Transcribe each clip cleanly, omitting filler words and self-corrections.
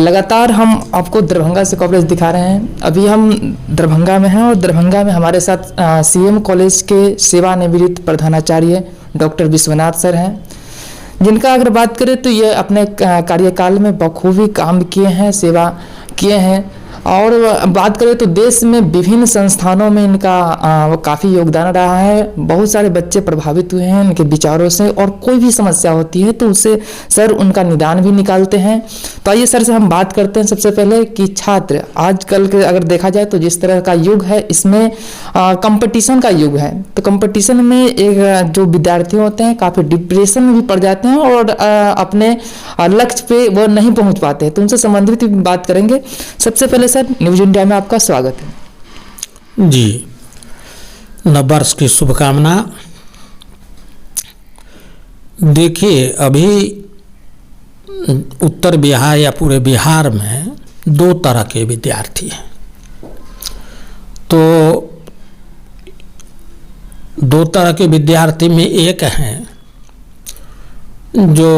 लगातार हम आपको दरभंगा से कवरेज दिखा रहे हैं। अभी हम दरभंगा में हैं और दरभंगा में हमारे साथ सीएम कॉलेज के सेवानिवृत्त प्रधानाचार्य डॉक्टर विश्वनाथ सर हैं, जिनका अगर बात करें तो ये अपने कार्यकाल में बखूबी काम किए हैं, सेवा किए हैं। और बात करें तो देश में विभिन्न संस्थानों में इनका काफ़ी योगदान रहा है। बहुत सारे बच्चे प्रभावित हुए हैं इनके विचारों से, और कोई भी समस्या होती है तो उससे सर उनका निदान भी निकालते हैं। तो आइए सर से हम बात करते हैं सबसे पहले कि छात्र आजकल के अगर देखा जाए तो जिस तरह का युग है, इसमें कंपटीशन का युग है। तो कंपटीशन में एक जो विद्यार्थी होते हैं काफ़ी डिप्रेशन में भी पड़ जाते हैं और अपने लक्ष्य पे वो नहीं पहुँच पाते हैं। तो उनसे संबंधित बात करेंगे। सबसे पहले सर, न्यूज इंडिया में आपका स्वागत है जी। नववर्ष की शुभकामना। देखिए, अभी उत्तर बिहार या पूरे बिहार में दो तरह के विद्यार्थी हैं। तो दो तरह के विद्यार्थी में एक हैं जो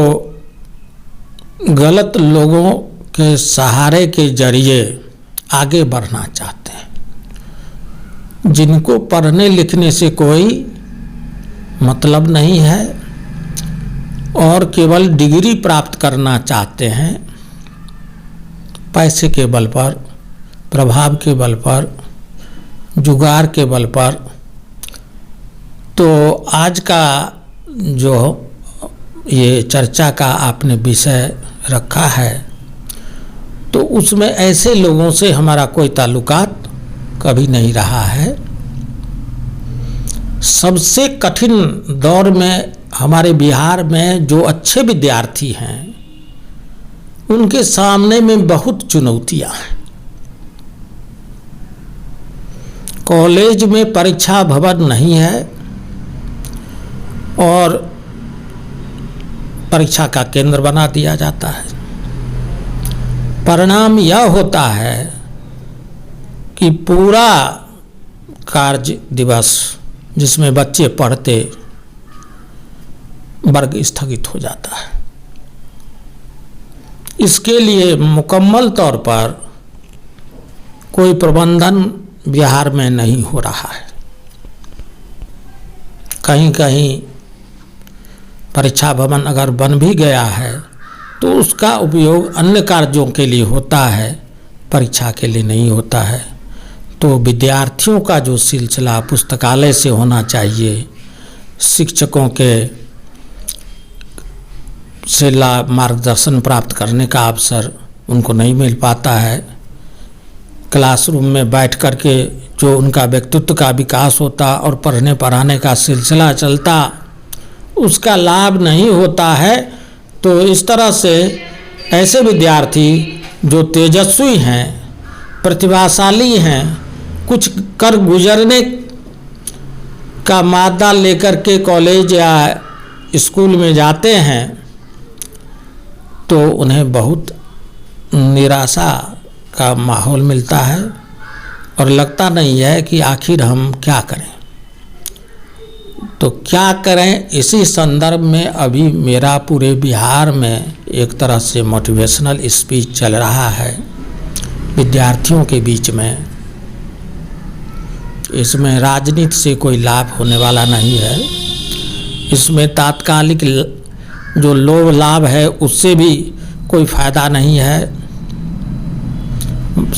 गलत लोगों के सहारे के जरिए आगे बढ़ना चाहते हैं, जिनको पढ़ने लिखने से कोई मतलब नहीं है और केवल डिग्री प्राप्त करना चाहते हैं, पैसे के बल पर, प्रभाव के बल पर, जुगाड़ के बल पर। तो आज का जो ये चर्चा का आपने विषय रखा है, तो उसमें ऐसे लोगों से हमारा कोई ताल्लुकात कभी नहीं रहा है। सबसे कठिन दौर में हमारे बिहार में जो अच्छे विद्यार्थी हैं, उनके सामने में बहुत चुनौतियां हैं। कॉलेज में परीक्षा भवन नहीं है और परीक्षा का केंद्र बना दिया जाता है। परिणाम यह होता है कि पूरा कार्य दिवस जिसमें बच्चे पढ़ते, वर्ग स्थगित हो जाता है। इसके लिए मुकम्मल तौर पर कोई प्रबंधन बिहार में नहीं हो रहा है। कहीं कहीं परीक्षा भवन अगर बन भी गया है तो उसका उपयोग अन्य कार्यों के लिए होता है, परीक्षा के लिए नहीं होता है। तो विद्यार्थियों का जो सिलसिला पुस्तकालय से होना चाहिए, शिक्षकों के से मार्गदर्शन प्राप्त करने का अवसर उनको नहीं मिल पाता है। क्लासरूम में बैठ कर के जो उनका व्यक्तित्व का विकास होता और पढ़ने पढ़ाने का सिलसिला चलता, उसका लाभ नहीं होता है। तो इस तरह से ऐसे विद्यार्थी जो तेजस्वी हैं, प्रतिभाशाली हैं, कुछ कर गुजरने का मादा लेकर के कॉलेज या स्कूल में जाते हैं, तो उन्हें बहुत निराशा का माहौल मिलता है और लगता नहीं है कि आखिर हम क्या करें। तो क्या करें, इसी संदर्भ में अभी मेरा पूरे बिहार में एक तरह से मोटिवेशनल स्पीच चल रहा है विद्यार्थियों के बीच में। इसमें राजनीति से कोई लाभ होने वाला नहीं है। इसमें तात्कालिक जो लोभ लाभ है उससे भी कोई फायदा नहीं है।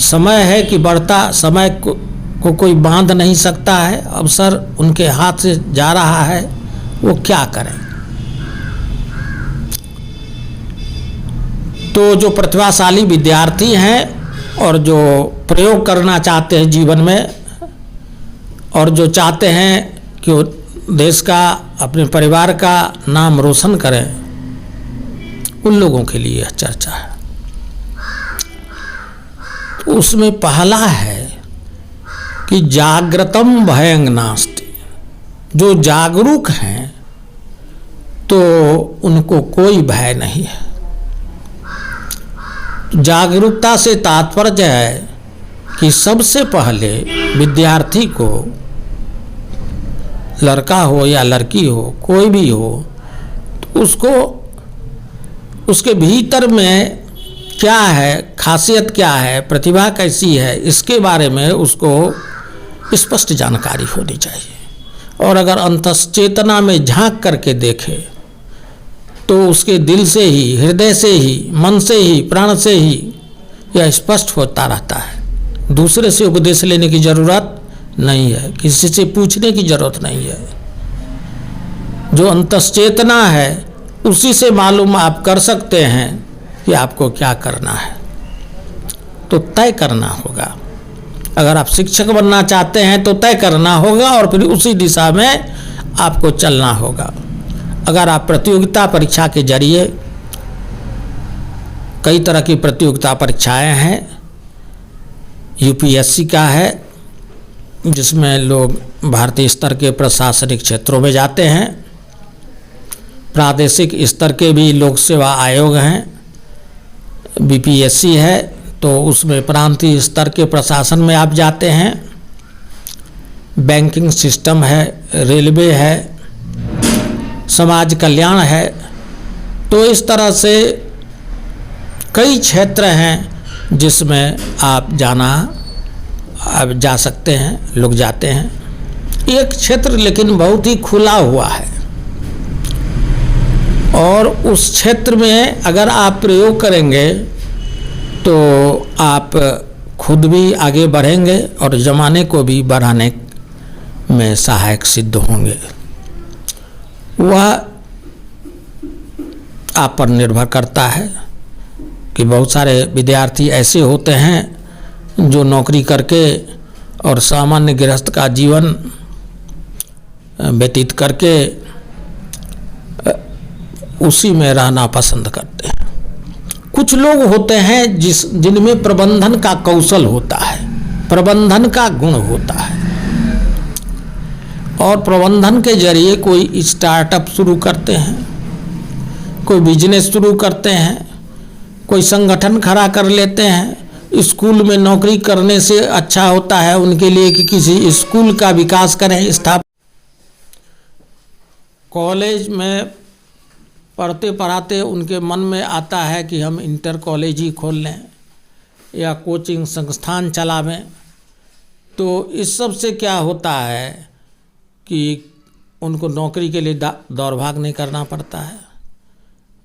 समय है कि बढ़ता समय को कोई बांध नहीं सकता है। अवसर उनके हाथ से जा रहा है, वो क्या करें। तो जो प्रतिभाशाली विद्यार्थी हैं और जो प्रयोग करना चाहते हैं जीवन में और जो चाहते हैं कि वो देश का, अपने परिवार का नाम रोशन करें, उन लोगों के लिए यह चर्चा है। उसमें पहला है कि जागृतम भयं नास्ति। जो जागरूक हैं तो उनको कोई भय नहीं है। जागरूकता से तात्पर्य है कि सबसे पहले विद्यार्थी को, लड़का हो या लड़की हो, कोई भी हो, तो उसको उसके भीतर में क्या है, खासियत क्या है, प्रतिभा कैसी है, इसके बारे में उसको स्पष्ट जानकारी होनी चाहिए। और अगर अंतश्चेतना में झांक करके देखे तो उसके दिल से ही, हृदय से ही, मन से ही, प्राण से ही यह स्पष्ट होता रहता है। दूसरे से उपदेश लेने की ज़रूरत नहीं है, किसी से पूछने की ज़रूरत नहीं है। जो अंतश्चेतना है उसी से मालूम आप कर सकते हैं कि आपको क्या करना है। तो तय करना होगा। अगर आप शिक्षक बनना चाहते हैं तो तय करना होगा और फिर उसी दिशा में आपको चलना होगा। अगर आप प्रतियोगिता परीक्षा के जरिए, कई तरह की प्रतियोगिता परीक्षाएं हैं, यूपीएससी का है जिसमें लोग भारतीय स्तर के प्रशासनिक क्षेत्रों में जाते हैं, प्रादेशिक स्तर के भी लोक सेवा आयोग हैं, बीपीएससी है तो उसमें प्रांतीय स्तर के प्रशासन में आप जाते हैं, बैंकिंग सिस्टम है, रेलवे है, समाज कल्याण है। तो इस तरह से कई क्षेत्र हैं जिसमें आप जा सकते हैं, लोग जाते हैं। एक क्षेत्र लेकिन बहुत ही खुला हुआ है और उस क्षेत्र में अगर आप प्रयोग करेंगे तो आप खुद भी आगे बढ़ेंगे और ज़माने को भी बढ़ाने में सहायक सिद्ध होंगे। वह आप पर निर्भर करता है कि बहुत सारे विद्यार्थी ऐसे होते हैं जो नौकरी करके और सामान्य गृहस्थ का जीवन व्यतीत करके उसी में रहना पसंद करते हैं। कुछ लोग होते हैं जिनमें प्रबंधन का कौशल होता है, प्रबंधन का गुण होता है और प्रबंधन के जरिए कोई स्टार्टअप शुरू करते हैं, कोई बिजनेस शुरू करते हैं, कोई संगठन खड़ा कर लेते हैं। स्कूल में नौकरी करने से अच्छा होता है उनके लिए कि किसी स्कूल का विकास करें, कॉलेज में पढ़ते पढ़ाते उनके मन में आता है कि हम इंटर कॉलेज ही खोल लें या कोचिंग संस्थान चलावें। तो इस सब से क्या होता है कि उनको नौकरी के लिए दौड़ भाग नहीं करना पड़ता है।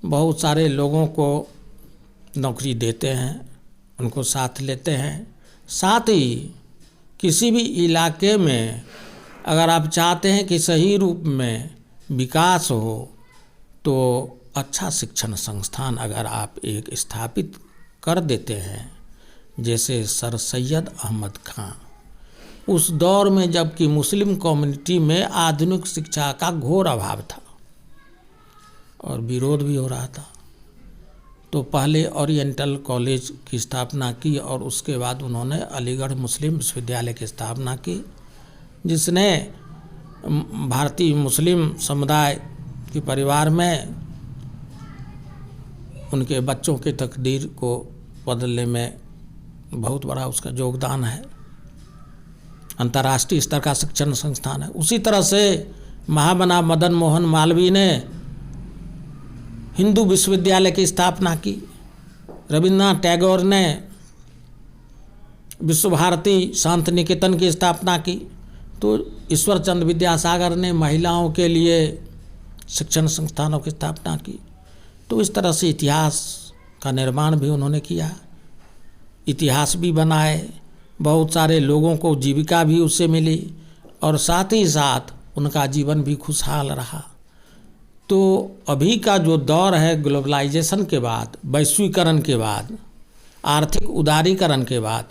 बहुत सारे लोगों को नौकरी देते हैं, उनको साथ लेते हैं। साथ ही किसी भी इलाके में अगर आप चाहते हैं कि सही रूप में विकास हो तो अच्छा शिक्षण संस्थान अगर आप एक स्थापित कर देते हैं, जैसे सर सैयद अहमद खां, उस दौर में जबकि मुस्लिम कम्युनिटी में आधुनिक शिक्षा का घोर अभाव था और विरोध भी हो रहा था, तो पहले ओरिएंटल कॉलेज की स्थापना की और उसके बाद उन्होंने अलीगढ़ मुस्लिम विश्वविद्यालय की स्थापना की, जिसने भारतीय मुस्लिम समुदाय के परिवार में उनके बच्चों के तकदीर को बदलने में बहुत बड़ा उसका योगदान है। अंतर्राष्ट्रीय स्तर का शिक्षण संस्थान है। उसी तरह से महामना मदन मोहन मालवीय ने हिंदू विश्वविद्यालय की स्थापना की, रविन्द्रनाथ टैगोर ने विश्व भारती शांति निकेतन की स्थापना की, तो ईश्वर चंद्र विद्यासागर ने महिलाओं के लिए शिक्षण संस्थानों की स्थापना की। तो इस तरह से इतिहास का निर्माण भी उन्होंने किया, इतिहास भी बनाए, बहुत सारे लोगों को जीविका भी उससे मिली और साथ ही साथ उनका जीवन भी खुशहाल रहा। तो अभी का जो दौर है ग्लोबलाइजेशन के बाद, वैश्वीकरण के बाद, आर्थिक उदारीकरण के बाद,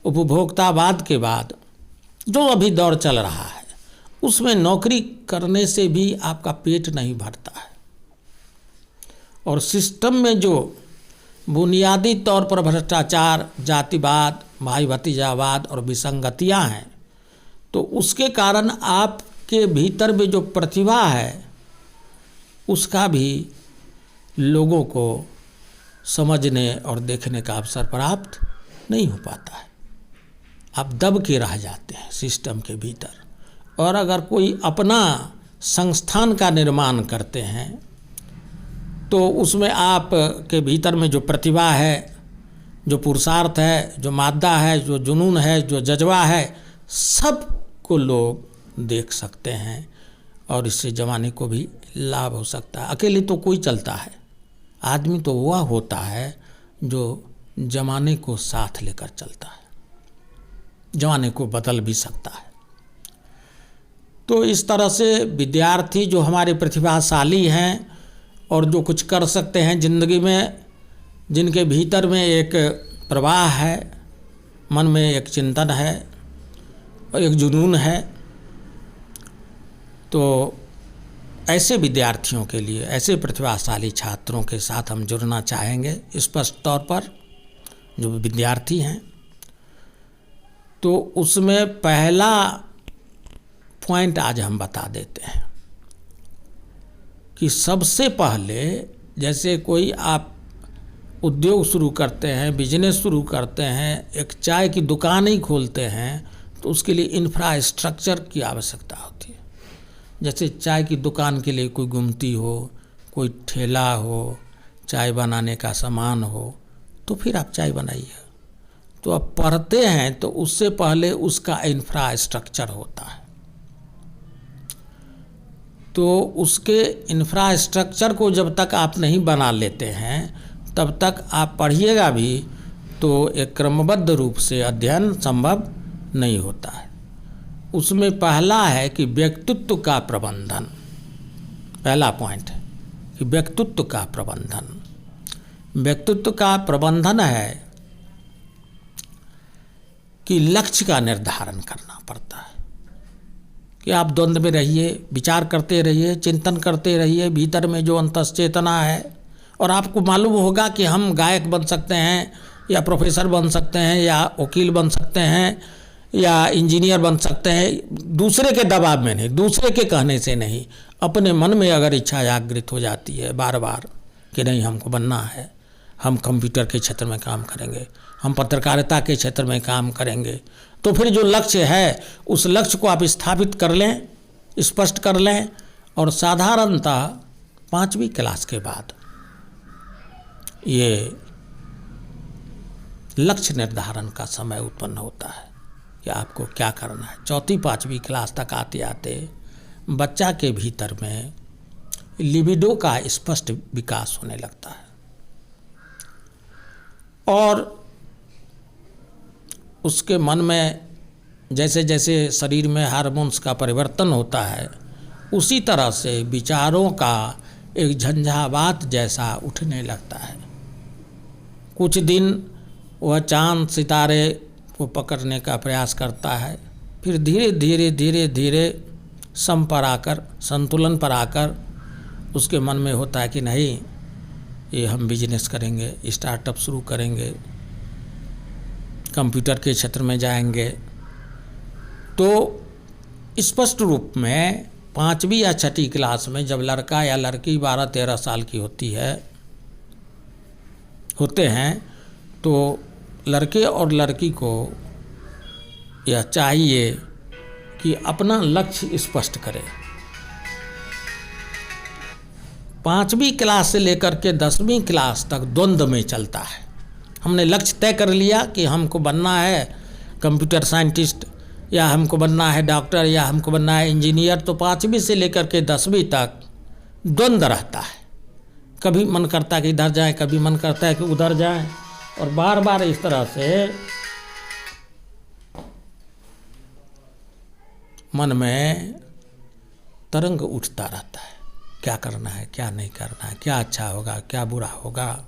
उपभोक्तावाद के बाद जो अभी दौर चल रहा है, उसमें नौकरी करने से भी आपका पेट नहीं भरता है और सिस्टम में जो बुनियादी तौर पर भ्रष्टाचार, जातिवाद, भाई भतीजावाद और विसंगतियां हैं, तो उसके कारण आपके भीतर में जो प्रतिभा है उसका भी लोगों को समझने और देखने का अवसर प्राप्त नहीं हो पाता है। आप दब के रह जाते हैं सिस्टम के भीतर। और अगर कोई अपना संस्थान का निर्माण करते हैं तो उसमें आप के भीतर में जो प्रतिभा है जो पुरुषार्थ है, जो मादा है, जो जुनून है, जो जज्बा है, सब को लोग देख सकते हैं और इससे ज़माने को भी लाभ हो सकता है। अकेले तो कोई चलता है, आदमी तो वह होता है जो ज़माने को साथ लेकर चलता है, ज़माने को बदल भी सकता है। तो इस तरह से विद्यार्थी जो हमारे प्रतिभाशाली हैं और जो कुछ कर सकते हैं ज़िंदगी में, जिनके भीतर में एक प्रवाह है, मन में एक चिंतन है और एक जुनून है, तो ऐसे विद्यार्थियों के लिए, ऐसे प्रतिभाशाली छात्रों के साथ हम जुड़ना चाहेंगे स्पष्ट तौर पर, जो विद्यार्थी हैं। तो उसमें पहला पॉइंट आज हम बता देते हैं कि सबसे पहले जैसे कोई आप उद्योग शुरू करते हैं, बिजनेस शुरू करते हैं, एक चाय की दुकान ही खोलते हैं, तो उसके लिए इंफ्रास्ट्रक्चर की आवश्यकता होती है। जैसे चाय की दुकान के लिए कोई गुमती हो, कोई ठेला हो, चाय बनाने का सामान हो, तो फिर आप चाय बनाइए। तो आप पढ़ते हैं तो उससे पहले उसका इंफ्रास्ट्रक्चर होता है, तो उसके इंफ्रास्ट्रक्चर को जब तक आप नहीं बना लेते हैं तब तक आप पढ़िएगा भी तो एक क्रमबद्ध रूप से अध्ययन संभव नहीं होता है। उसमें पहला है कि व्यक्तित्व का प्रबंधन, पहला पॉइंट है कि व्यक्तित्व का प्रबंधन। व्यक्तित्व का प्रबंधन है कि लक्ष्य का निर्धारण करना पड़ता है कि आप द्वंद्व में रहिए, विचार करते रहिए, चिंतन करते रहिए, भीतर में जो अंतश्चेतना है, और आपको मालूम होगा कि हम गायक बन सकते हैं या प्रोफेसर बन सकते हैं या वकील बन सकते हैं या इंजीनियर बन सकते हैं, दूसरे के दबाव में नहीं, दूसरे के कहने से नहीं, अपने मन में अगर इच्छा जागृत हो जाती है बार बार कि नहीं हमको बनना है, हम कंप्यूटर के क्षेत्र में काम करेंगे, हम पत्रकारिता के क्षेत्र में काम करेंगे, तो फिर जो लक्ष्य है उस लक्ष्य को आप स्थापित कर लें, स्पष्ट कर लें, और साधारणतः 5वीं क्लास के बाद ये लक्ष्य निर्धारण का समय उत्पन्न होता है कि आपको क्या करना है। 4वीं-5वीं क्लास तक आते आते बच्चा के भीतर में लिबिडो का स्पष्ट विकास होने लगता है और उसके मन में जैसे जैसे शरीर में हार्मोन्स का परिवर्तन होता है उसी तरह से विचारों का एक झंझावात जैसा उठने लगता है। कुछ दिन वह चांद सितारे को पकड़ने का प्रयास करता है, फिर धीरे धीरे धीरे धीरे सम पर आकर, संतुलन पर आकर उसके मन में होता है कि नहीं, ये हम बिजनेस करेंगे, स्टार्टअप शुरू करेंगे, कंप्यूटर के क्षेत्र में जाएंगे। तो स्पष्ट रूप में 5वीं या 6ठी क्लास में जब लड़का या लड़की 12-13 साल की होते हैं तो लड़के और लड़की को यह चाहिए कि अपना लक्ष्य स्पष्ट करें। 5वीं क्लास से लेकर के 10वीं क्लास तक द्वंद्व में चलता है। हमने लक्ष्य तय कर लिया कि हमको बनना है कंप्यूटर साइंटिस्ट या हमको बनना है डॉक्टर या हमको बनना है इंजीनियर, तो 5वीं से लेकर के 10वीं तक द्वंद्व रहता है। कभी मन करता है कि इधर जाए, कभी मन करता है कि उधर जाए, और बार बार इस तरह से मन में तरंग उठता रहता है, क्या करना है, क्या नहीं करना है, क्या अच्छा होगा, क्या बुरा होगा।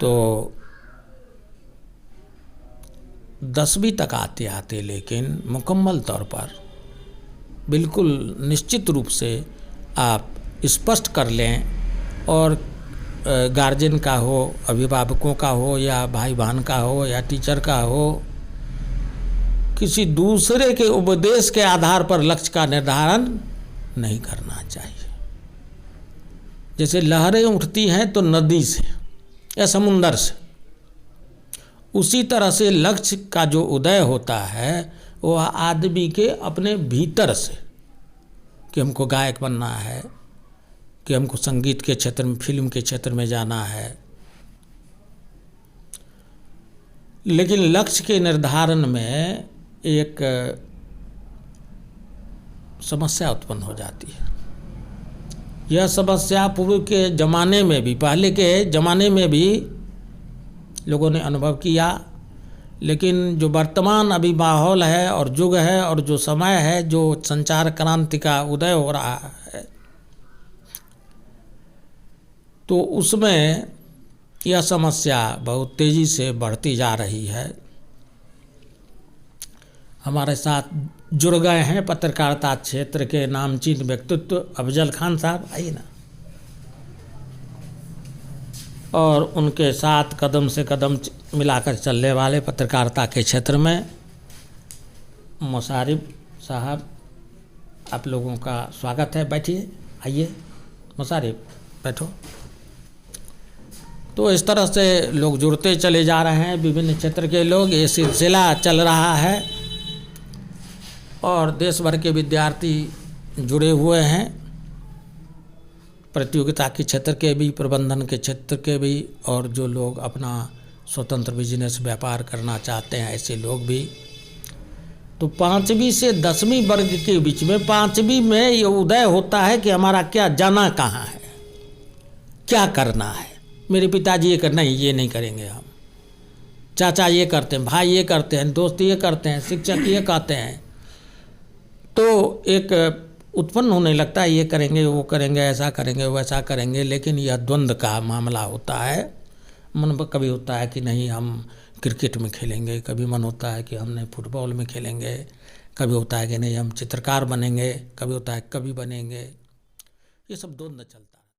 तो 10वीं तक आते आते लेकिन मुकम्मल तौर पर बिल्कुल निश्चित रूप से आप स्पष्ट कर लें, और गार्जियन का हो, अभिभावकों का हो, या भाई बहन का हो, या टीचर का हो, किसी दूसरे के उपदेश के आधार पर लक्ष्य का निर्धारण नहीं करना चाहिए। जैसे लहरें उठती हैं तो नदी से या समुंदर से, उसी तरह से लक्ष्य का जो उदय होता है वह आदमी के अपने भीतर से, कि हमको गायक बनना है, कि हमको संगीत के क्षेत्र में, फिल्म के क्षेत्र में जाना है, लेकिन लक्ष्य के निर्धारण में एक समस्या उत्पन्न हो जाती है। यह समस्या पूर्व के ज़माने में भी, पहले के ज़माने में भी लोगों ने अनुभव किया, लेकिन जो वर्तमान अभी माहौल है और युग है और जो समय है, जो संचार क्रांति का उदय हो रहा है, तो उसमें यह समस्या बहुत तेज़ी से बढ़ती जा रही है। हमारे साथ जुड़ गए हैं पत्रकारिता क्षेत्र के नामचीन व्यक्तित्व अफजल खान साहब, आइए ना। और उनके साथ कदम से कदम मिलाकर चलने वाले पत्रकारिता के क्षेत्र में मुशारिफ साहब, आप लोगों का स्वागत है। बैठिए, आइए मुशारिफ, बैठो। तो इस तरह से लोग जुड़ते चले जा रहे हैं, विभिन्न क्षेत्र के लोग, ये सिलसिला चल रहा है और देश भर के विद्यार्थी जुड़े हुए हैं, प्रतियोगिता के क्षेत्र के भी, प्रबंधन के क्षेत्र के भी, और जो लोग अपना स्वतंत्र बिजनेस व्यापार करना चाहते हैं ऐसे लोग भी। तो 5वीं से 10वीं वर्ग के बीच में 5वीं में ये उदय होता है कि हमारा क्या जाना कहाँ है, क्या करना है। मेरे पिताजी ये करना, ये नहीं करेंगे हम, चाचा ये करते हैं, भाई ये करते हैं, दोस्त ये करते हैं, शिक्षक ये कहते हैं, तो एक उत्पन्न होने लगता है, ये करेंगे वो करेंगे, ऐसा करेंगे वैसा करेंगे। लेकिन यह द्वंद्व का मामला होता है। मन पर कभी होता है कि नहीं हम क्रिकेट में खेलेंगे, कभी मन होता है कि हम नहीं फुटबॉल में खेलेंगे, कभी होता है कि नहीं हम चित्रकार बनेंगे, कभी होता है कवि बनेंगे। ये सब द्वंद्व चलता है।